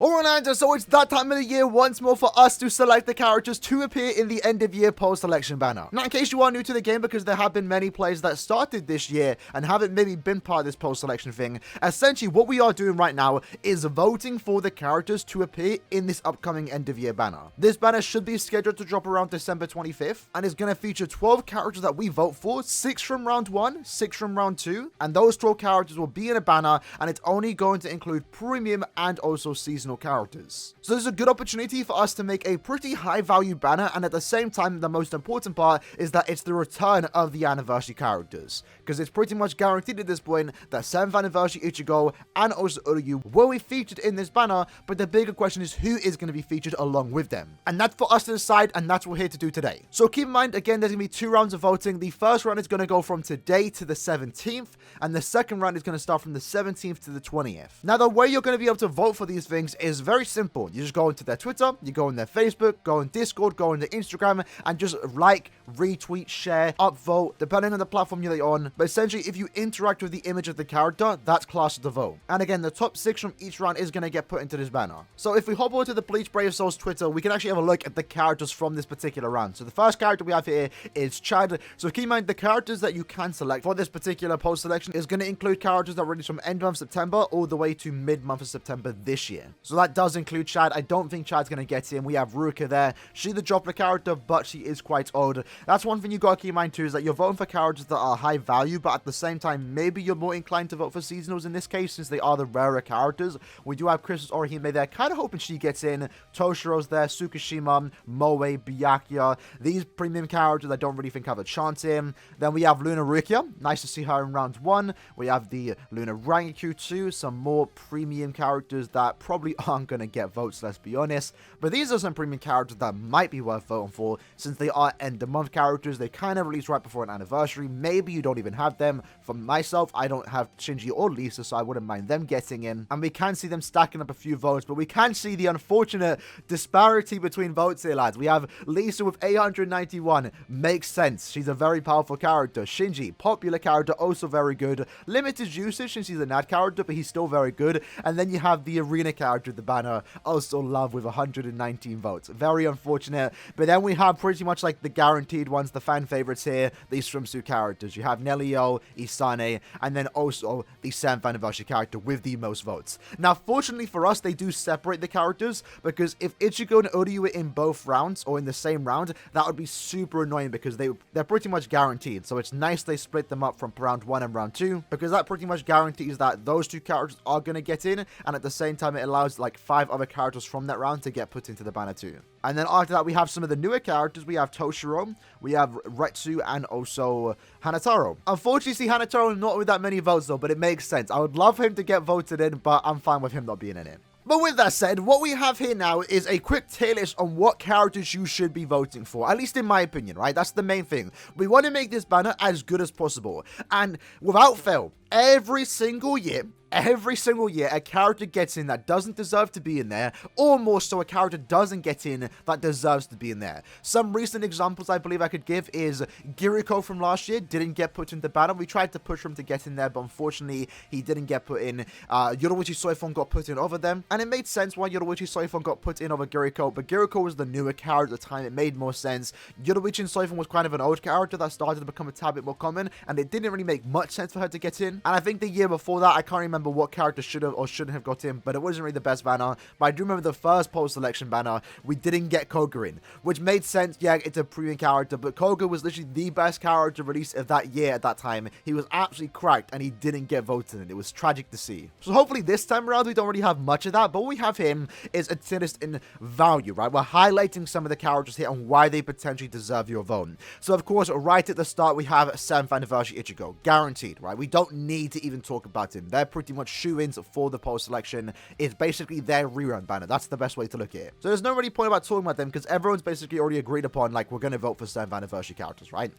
Alright, so it's that time of the year once more for us to select the characters to appear in the end of year post-selection banner. Now, in case you are new to the game, because there have been many players that started this year and haven't maybe been part of this post-selection thing, essentially what we are doing right now is voting for the characters to appear in this upcoming end of year banner. This banner should be scheduled to drop around December 25th and is going to feature 12 characters that we vote for, 6 from round 1, 6 from round 2, and those 12 characters will be in a banner, and it's only going to include premium and also seasonal characters. So there's a good opportunity for us to make a pretty high value banner, and at the same time the most important part is that it's the return of the anniversary characters, because it's pretty much guaranteed at this point that 7th anniversary Ichigo and also Uryu will be featured in this banner, but the bigger question is who is going to be featured along with them, and that's for us to decide, and that's what we're here to do today. So keep in mind, again, there's going to be 2 rounds of voting. The first round is going to go from today to the 17th, and the second round is going to start from the 17th to the 20th. Now, the way you're going to be able to vote for these things is very simple. You just go into their Twitter, you go on their Facebook, go on Discord, go on their Instagram, and just like, retweet, share, upvote, depending on the platform you're on. But essentially, if you interact with the image of the character, that's classed as a vote. And again, the top 6 from each round is going to get put into this banner. So if we hop over to the Bleach Brave Souls Twitter, we can actually have a look at the characters from this particular round. So the first character we have here is Chad. So keep in mind, the characters that you can select for this particular post selection is going to include characters that released from end month September all the way to mid month of September this year. So that does include Chad. I don't think Chad's going to get in. We have Ruka there. She's the droplet character, but she is quite old. That's one thing you got to keep in mind too, is that you're voting for characters that are high value, but at the same time, maybe you're more inclined to vote for seasonals in this case, since they are the rarer characters. We do have Chris's Orihime there, kind of hoping she gets in. Toshiro's there, Tsukishima, Moe, Byakuya. These premium characters I don't really think have a chance in. Then we have Luna Rukia. Nice to see her in round 1. We have the Luna Rangiku too. Some more premium characters that probably aren't going to get votes, let's be honest. But these are some premium characters that might be worth voting for, since they are end of month characters. They kind of release right before an anniversary. Maybe you don't even have them. For myself, I don't have Shinji or Lisa, so I wouldn't mind them getting in. And we can see them stacking up a few votes, but we can see the unfortunate disparity between votes here, lads. We have Lisa with 891. Makes sense. She's a very powerful character. Shinji, popular character, also very good. Limited usage since he's a NAD character, but he's still very good. And then you have the arena character, the banner, also love with 119 votes. Very unfortunate. But then we have pretty much like the guaranteed ones, the fan favorites here, these swimsuit characters. You have Nelio, Isane, and then also the 7th anniversary character with the most votes. Now, fortunately for us, they do separate the characters, because if Ichigo and Uryu were in both rounds or in the same round, that would be super annoying, because they're pretty much guaranteed. So it's nice they split them up from round 1 and round 2, because that pretty much guarantees that those 2 characters are going to get in, and at the same time it allows like 5 other characters from that round to get put into the banner too. And then after that, we have some of the newer characters. We have Toshiro, we have Retsu, and also Hanataro. Unfortunately, see Hanataro not with that many votes though, but it makes sense. I would love him to get voted in, but I'm fine with him not being in it. But with that said, what we have here now is a quick tier list on what characters you should be voting for, at least in my opinion, right? That's the main thing. We want to make this banner as good as possible, and without fail, every single year, a character gets in that doesn't deserve to be in there, or more so, a character doesn't get in that deserves to be in there. Some recent examples I believe I could give is Giriko from last year didn't get put into the banner. We tried to push him to get in there, but unfortunately, he didn't get put in. Yoruichi Soifon got put in over them, and it made sense why Yoruichi Soifon got put in over Giriko, but Giriko was the newer character at the time. It made more sense. Yoruichi Soifon was kind of an old character that started to become a tad bit more common, and it didn't really make much sense for her to get in. And I think the year before that, I can't remember what character should have or shouldn't have got in, but it wasn't really the best banner. But I do remember the first post-selection banner, we didn't get Koga in, which made sense. Yeah, it's a premium character, but Koga was literally the best character released of that year at that time. He was absolutely cracked, and he didn't get voted in. It was tragic to see. So hopefully this time around, we don't really have much of that, but what we have him is a tier list in value, right? We're highlighting some of the characters here and why they potentially deserve your vote. So of course, right at the start, we have 7th anniversary Ichigo, guaranteed, right? We don't need to even talk about him. They're pretty much shoe-ins for the post selection. It's basically their rerun banner. That's the best way to look at it. So there's no really point about talking about them, because everyone's basically already agreed upon, like, we're going to vote for 7th anniversary characters, right?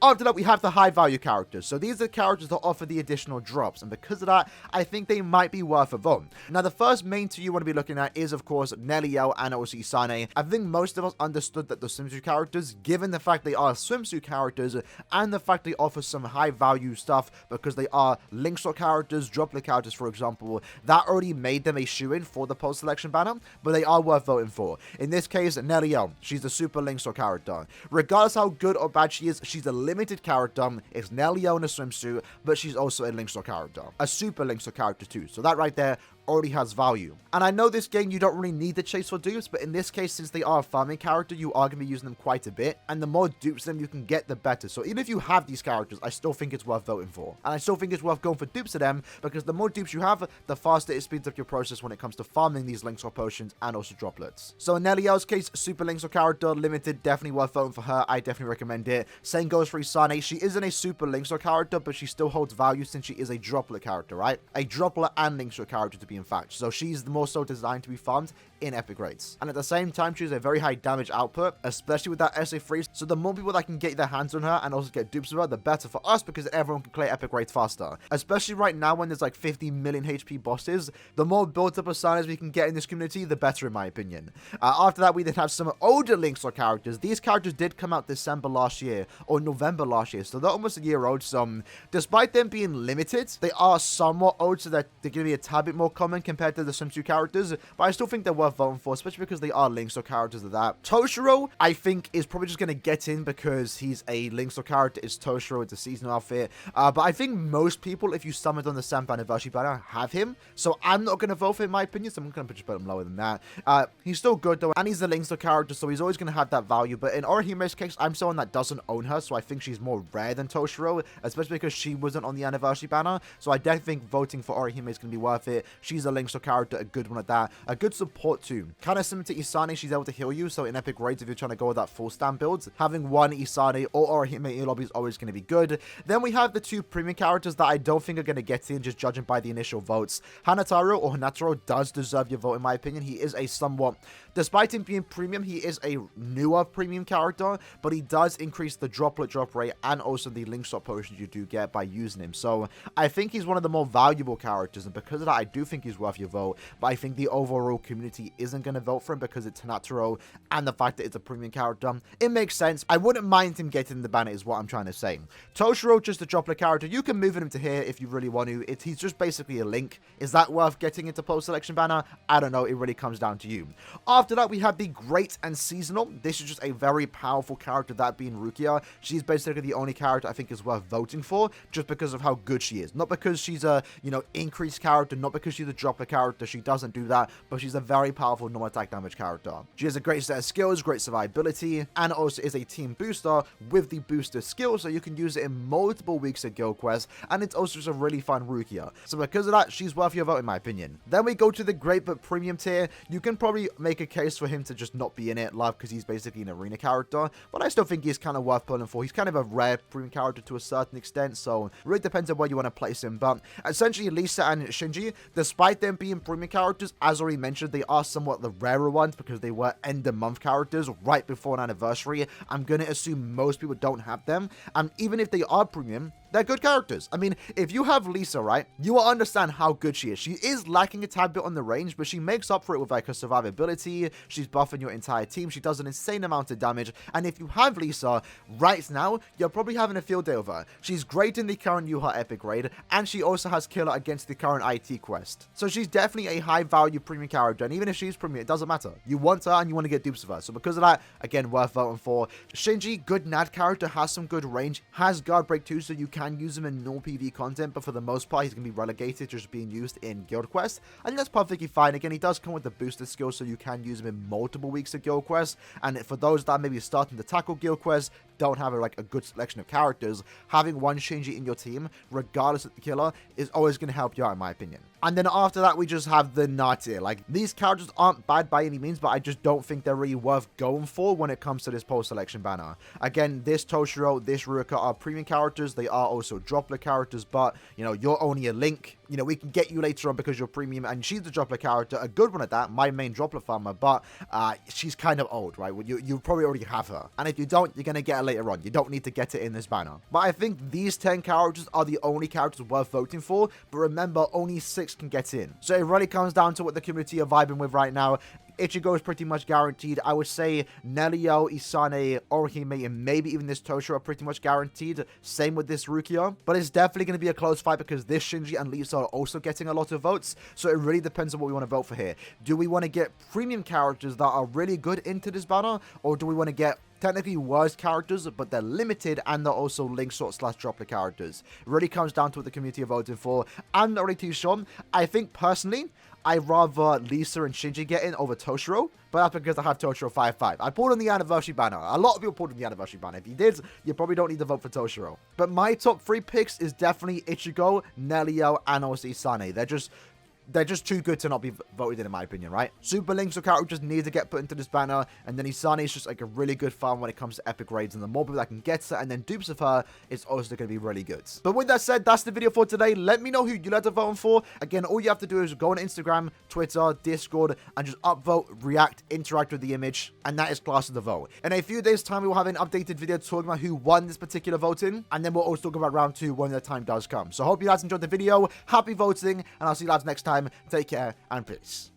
After that, we have the high value characters. So these are the characters that offer the additional drops, and because of that, I think they might be worth a vote. Now, the first main 2 you want to be looking at is, of course, Nelio and also Isane. I think most of us understood that the swimsuit characters, given the fact they are swimsuit characters and the fact they offer some high value stuff because they are link shot characters, droplet characters, characters, for example, that already made them a shoo-in for the post-selection banner, but they are worth voting for. In this case, Nelio, she's a super Linksaw character. Regardless how good or bad she is, she's a limited character. It's Nelio in a swimsuit, but she's also a Linksaw character. A super Linksaw character too. So that right there already has value. And I know this game you don't really need the chase for dupes, but in this case, since they are a farming character, you are going to be using them quite a bit, and the more dupes them you can get, the better. So even if you have these characters, I still think it's worth voting for. And I still think it's worth going for dupes of them, because the more dupes you have, the faster it speeds up your process when it comes to farming these Linksaw potions and also droplets. So in Nelio's case, super Linksaw character, limited, definitely worth voting for her. I definitely recommend it. Same goes for Isane. She isn't a super Linksaw character, but she still holds value since she is a droplet character, right? A droplet and Linksaw character to be in fact. So she's more so designed to be farmed in epic raids. And at the same time, she has a very high damage output, especially with that SA freeze. So the more people that can get their hands on her and also get dupes of her, the better for us, because everyone can clear epic raids faster. Especially right now when there's like 50 million HP bosses, the more built up Asanas we can get in this community, the better in my opinion. After that, we then have some older Linksaw characters. These characters did come out December last year or November last year, so they're almost a year old. So despite them being limited, they are somewhat old, so that they're going to be a tad bit more common compared to the swimsuit characters, but I still think they're worth voting for, especially because they are Linksaw characters of that. Toshiro, I think, is probably just going to get in because he's a Linksaw character. It's Toshiro, it's a seasonal outfit, but I think most people, if you summoned on the 7th anniversary banner, have him, so I'm not going to vote for him in my opinion, so I'm going to just put him lower than that. He's still good though, and he's a Linksaw character, so he's always going to have that value, but in Aaronimero's case, I'm someone that doesn't own her, so I think she's more rare than Toshiro, especially because she wasn't on the anniversary banner, so I definitely think voting for Aaroniero is going to be worth it. She's a Linksaw character, a good one at that, a good support too. Kind of similar to Isane, she's able to heal you, so in epic raids, if you're trying to go with that full stand build, having one Isane or Aaroniero in your lobby is always going to be good. Then we have the two premium characters that I don't think are going to get in, just judging by the initial votes. Hanataro or Hanataro does deserve your vote in my opinion. He is a somewhat, despite him being premium, he is a newer premium character, but he does increase the droplet drop rate and also the Linksaw potions you do get by using him. So I think he's one of the more valuable characters, and because of that, I do think he's worth your vote, but I think the overall community isn't going to vote for him because it's Hanataro and the fact that it's a premium character. It makes sense. I wouldn't mind him getting the banner is what I'm trying to say. Toshiro, just a droplet character. You can move him to here if you really want to. He's just basically a link. Is that worth getting into post-selection banner? I don't know. It really comes down to you. After that, we have the great and seasonal. This is just a very powerful character, that being Rukia. She's basically the only character I think is worth voting for just because of how good she is. Not because she's a, increased character, not because she's a droplet character. She doesn't do that, but she's a very powerful normal attack damage character. She has a great set of skills, great survivability, and also is a team booster with the booster skill, so you can use it in multiple weeks of guild quests, and it's also just a really fun Rukia. So because of that, she's worth your vote in my opinion. Then we go to the great but premium tier. You can probably make a case for him to just not be in it, love, because he's basically an arena character, but I still think he's kind of worth pulling for. He's kind of a rare premium character to a certain extent, so it really depends on where you want to place him. But essentially, Lisa and Shinji, despite them being premium characters, as already mentioned, they are somewhat the rarer ones because they were end of month characters right before an anniversary. I'm going to assume most people don't have them, and even if they are premium, they're good characters. I mean, if you have Lisa, right, you will understand how good she is. She is lacking a tad bit on the range, but she makes up for it with like her survivability. She's buffing your entire team. She does an insane amount of damage, and if you have Lisa right now, you're probably having a field day with her. She's great in the current Yuha epic raid, and she also has killer against the current IT quest. So she's definitely a high value premium character, and even if she's premium, it doesn't matter. You want her and you want to get dupes of her. So because of that, again, worth voting for. Shinji, good NAD character, has some good range, has guard break too, so you can use him in null PV content, but for the most part, he's going to be relegated just being used in guild quests. I think that's perfectly fine. Again, he does come with the boosted skill, so you can use him in multiple weeks of guild quests, and for those that maybe starting to tackle guild quests, don't have a good selection of characters, having one Shinji in your team, regardless of the killer, is always going to help you out in my opinion. And then after that, we just have the Nat tier. Like, these characters aren't bad by any means, but I just don't think they're really worth going for when it comes to this post-selection banner. Again, this Toshiro, this Ruka are premium characters. They are also droplet characters, but, you're only a link. We can get you later on because you're premium, and she's the droplet character, a good one at that, my main droplet farmer, but she's kind of old, right? You probably already have her. And if you don't, you're going to get her later on. You don't need to get it in this banner. But I think these 10 characters are the only characters worth voting for, but remember, only 6 can get in. So it really comes down to what the community are vibing with right now. Ichigo is pretty much guaranteed. I would say Nelio, Isane, Orihime, and maybe even this Toshiro are pretty much guaranteed. Same with this Rukia. But it's definitely going to be a close fight because this Shinji and Lisa are also getting a lot of votes. So it really depends on what we want to vote for here. Do we want to get premium characters that are really good into this banner? Or do we want to get technically worse characters, but they're limited and they're also link sort / droplet characters? It really comes down to what the community are voting for. I'm not really too sure. I think personally, I'd rather Lisa and Shinji get in over Toshiro, but that's because I have Toshiro 5-5. I pulled on the anniversary banner. A lot of people pulled on the anniversary banner. If you did, you probably don't need to vote for Toshiro. But my top 3 picks is definitely Ichigo, Nelio, and also Isane. They're just too good to not be voted in my opinion, right? Super Links or characters need to get put into this banner, and then Isane is just like a really good farm when it comes to epic raids, and the more people that can get her, and then dupes of her, is also going to be really good. But with that said, that's the video for today. Let me know who you like to vote for. Again, all you have to do is go on Instagram, Twitter, Discord, and just upvote, react, interact with the image, and that is class of the vote. In a few days' time, we will have an updated video talking about who won this particular voting, and then we'll also talk about round 2 when the time does come. So I hope you guys enjoyed the video. Happy voting, and I'll see you guys next time. Take care and peace.